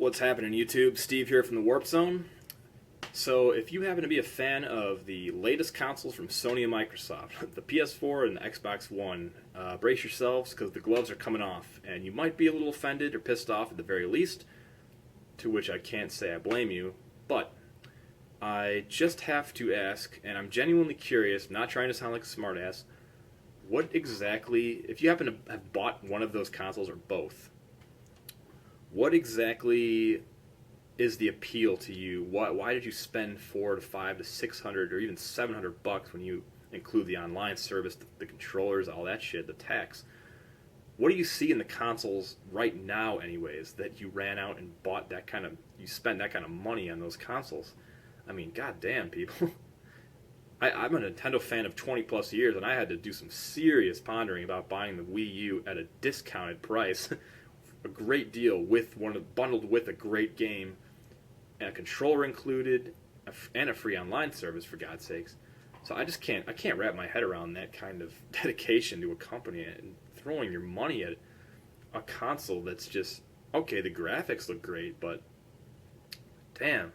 What's happening, YouTube? Steve here from the Warp Zone. So, if you happen to be a fan of the latest consoles from Sony and Microsoft, the PS4 and the Xbox One, brace yourselves because the gloves are coming off, and you might be a little offended or pissed off at the very least, to which I can't say I blame you, but I just have to ask, and I'm genuinely curious, not trying to sound like a smartass, what exactly, if you happen to have bought one of those consoles or both, what exactly is the appeal to you? Why did you spend $400 to $500 to $600 or even $700 when you include the online service, the controllers, all that shit, the tax? What do you see in the consoles right now, anyways, that you ran out and bought that kind of, you spent that kind of money on those consoles? I mean, goddamn, people. I'm a Nintendo fan of 20 plus years, and I had to do some serious pondering about buying the Wii U at a discounted price. A great deal with bundled with a great game, and a controller included, and a free online service, for God's sakes. So I can't wrap my head around that kind of dedication to a company and throwing your money at a console that's just, okay, the graphics look great, but damn,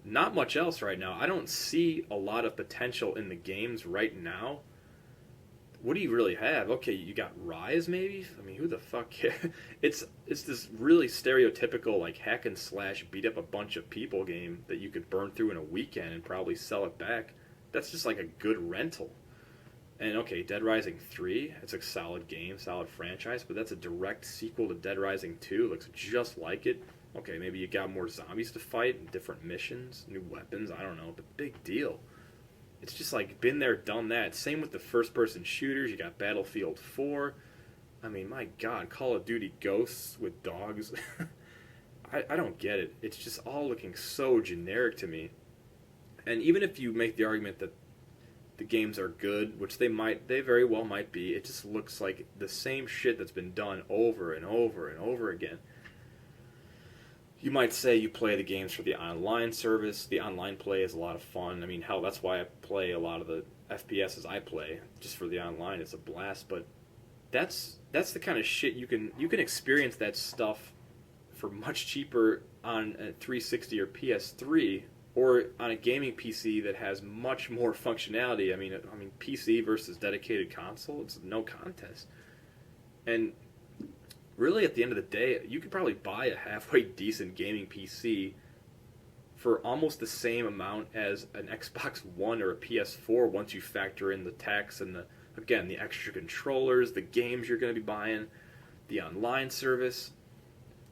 not much else right now. I don't see a lot of potential in the games right now. What do you really have? Okay, you got Rise, maybe? I mean, who the fuck cares? It's this really stereotypical, like, hack and slash, beat up a bunch of people game that you could burn through in a weekend and probably sell it back. That's just like a good rental. And okay, Dead Rising 3, it's a solid game, solid franchise, but that's a direct sequel to Dead Rising 2. It looks just like it. Okay, maybe you got more zombies to fight, and different missions, new weapons, I don't know, but big deal. It's just like, been there, done that. Same with the first-person shooters. You got Battlefield 4. I mean, my God, Call of Duty Ghosts with dogs. I don't get it. It's just all looking so generic to me. And even if you make the argument that the games are good, which they very well might be, it just looks like the same shit that's been done over and over and over again. You might say you play the games for the online service. The online play is a lot of fun. I mean, hell, that's why I play a lot of the FPSs I play, just for the online. It's a blast, but that's the kind of shit you can experience that stuff for much cheaper on a 360 or PS3 or on a gaming PC that has much more functionality. I mean PC versus dedicated console, it's no contest. And really, at the end of the day, you could probably buy a halfway decent gaming PC for almost the same amount as an Xbox One or a PS4 once you factor in the tax and the extra controllers, the games you're going to be buying, the online service.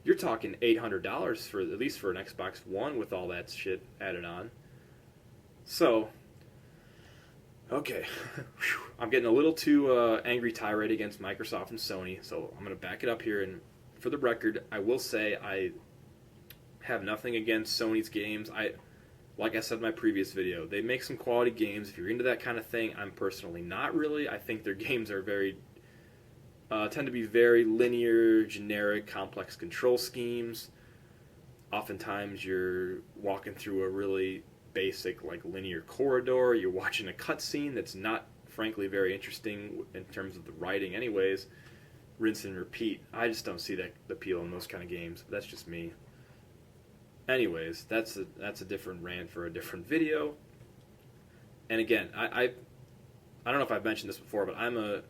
You're talking $800 for at least for an Xbox One with all that shit added on. So, okay, I'm getting a little too angry tirade against Microsoft and Sony, so I'm going to back it up here. And for the record, I will say I have nothing against Sony's games. Like I said in my previous video, they make some quality games. If you're into that kind of thing, I'm personally not really. I think their games are tend to be very linear, generic, complex control schemes. Oftentimes you're walking through a really basic, like, linear corridor. You're watching a cutscene that's not, frankly, very interesting in terms of the writing anyways. Rinse and repeat. I just don't see that appeal in those kind of games, but that's just me. Anyways, that's a different rant for a different video. And again, I don't know if I've mentioned this before, but I'm a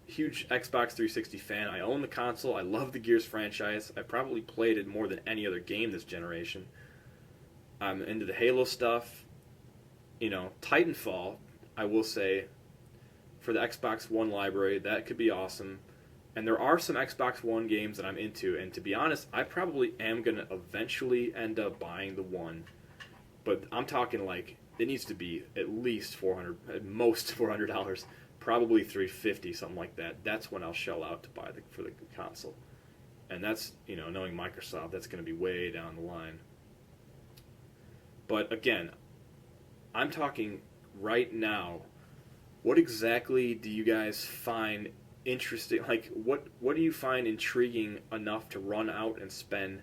huge Xbox 360 fan. I own the console. I love the Gears franchise. I probably played it more than any other game this generation. I'm into the Halo stuff. You know, Titanfall, I will say, for the Xbox One library, that could be awesome. And there are some Xbox One games that I'm into, and to be honest, I probably am going to eventually end up buying the One. But I'm talking like, it needs to be at least $400, at most $400, probably $350, something like that. That's when I'll shell out to buy for the console. And that's, you know, knowing Microsoft, that's going to be way down the line. But again, I'm talking right now, what exactly do you guys find interesting? Like, what do you find intriguing enough to run out and spend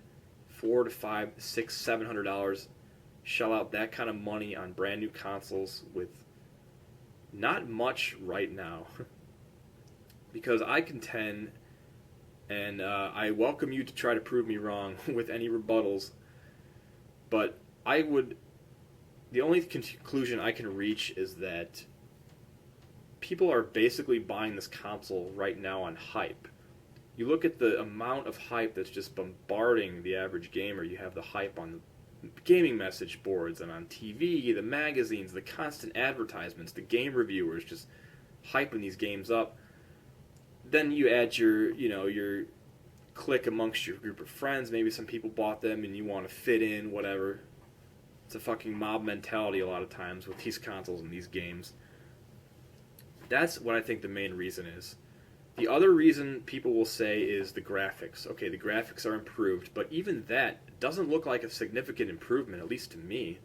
$400 to $500, $600, $700, shell out that kind of money on brand new consoles with not much right now? Because I contend, And I welcome you to try to prove me wrong with any rebuttals. But the only conclusion I can reach is that people are basically buying this console right now on hype. You look at the amount of hype that's just bombarding the average gamer. You have the hype on the gaming message boards and on TV, the magazines, the constant advertisements, the game reviewers just hyping these games up. Then you add your clique amongst your group of friends. Maybe some people bought them and you want to fit in, whatever. It's a fucking mob mentality a lot of times with these consoles and these games. That's what I think the main reason is. The other reason people will say is the graphics. Okay, the graphics are improved, but even that doesn't look like a significant improvement, at least to me.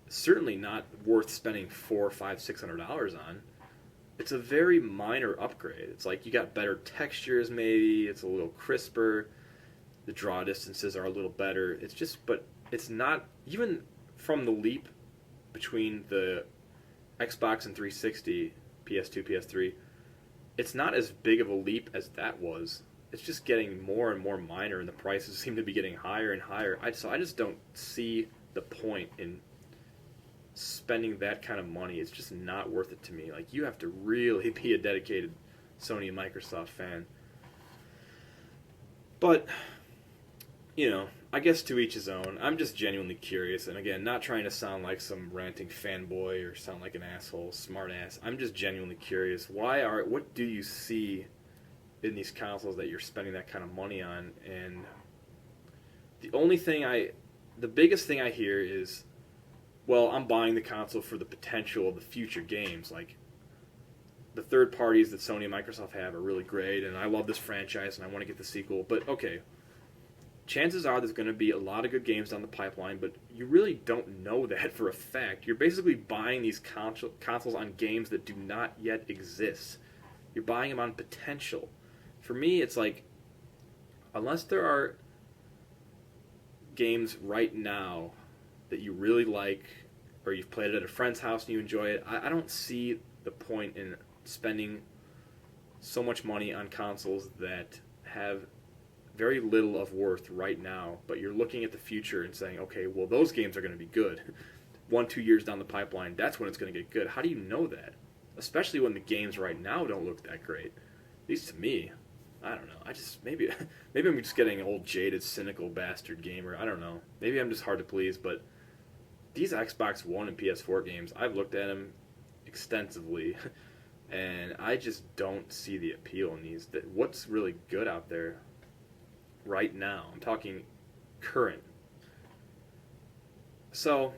Certainly not worth spending $400, $500, $600 on. It's a very minor upgrade. It's like you got better textures maybe, it's a little crisper, the draw distances are a little better. It's just, but it's not, even from the leap between the Xbox and 360, PS2, PS3, it's not as big of a leap as that was. It's just getting more and more minor, and the prices seem to be getting higher and higher. So I just don't see the point in spending that kind of money. It's just not worth it to me. Like, you have to really be a dedicated Sony and Microsoft fan. But, I guess to each his own. I'm just genuinely curious, and again, not trying to sound like some ranting fanboy or sound like an asshole, smartass. I'm just genuinely curious. What do you see in these consoles that you're spending that kind of money on? And the biggest thing I hear is, well, I'm buying the console for the potential of the future games. Like, the third parties that Sony and Microsoft have are really great, and I love this franchise, and I want to get the sequel. But, okay, chances are there's going to be a lot of good games down the pipeline, but you really don't know that for a fact. You're basically buying these consoles on games that do not yet exist. You're buying them on potential. For me, it's like, unless there are games right now that you really like, or you've played it at a friend's house and you enjoy it, I don't see the point in spending so much money on consoles that have very little of worth right now, but you're looking at the future and saying, okay, well, those games are going to be good. 1-2 years down the pipeline, that's when it's going to get good. How do you know that? Especially when the games right now don't look that great. At least to me. I don't know. Maybe I'm just getting an old, jaded, cynical bastard gamer. I don't know. Maybe I'm just hard to please, but these Xbox One and PS4 games, I've looked at them extensively, and I just don't see the appeal in these. What's really good out there right now? I'm talking current. So,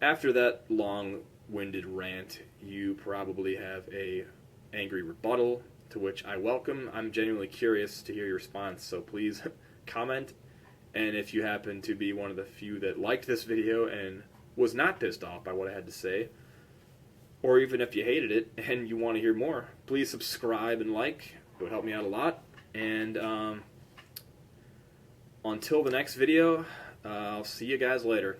after that long-winded rant, you probably have a angry rebuttal, to which I welcome. I'm genuinely curious to hear your response, so please comment. And if you happen to be one of the few that liked this video and was not pissed off by what I had to say, or even if you hated it and you want to hear more, please subscribe and like. It would help me out a lot. And until the next video, I'll see you guys later.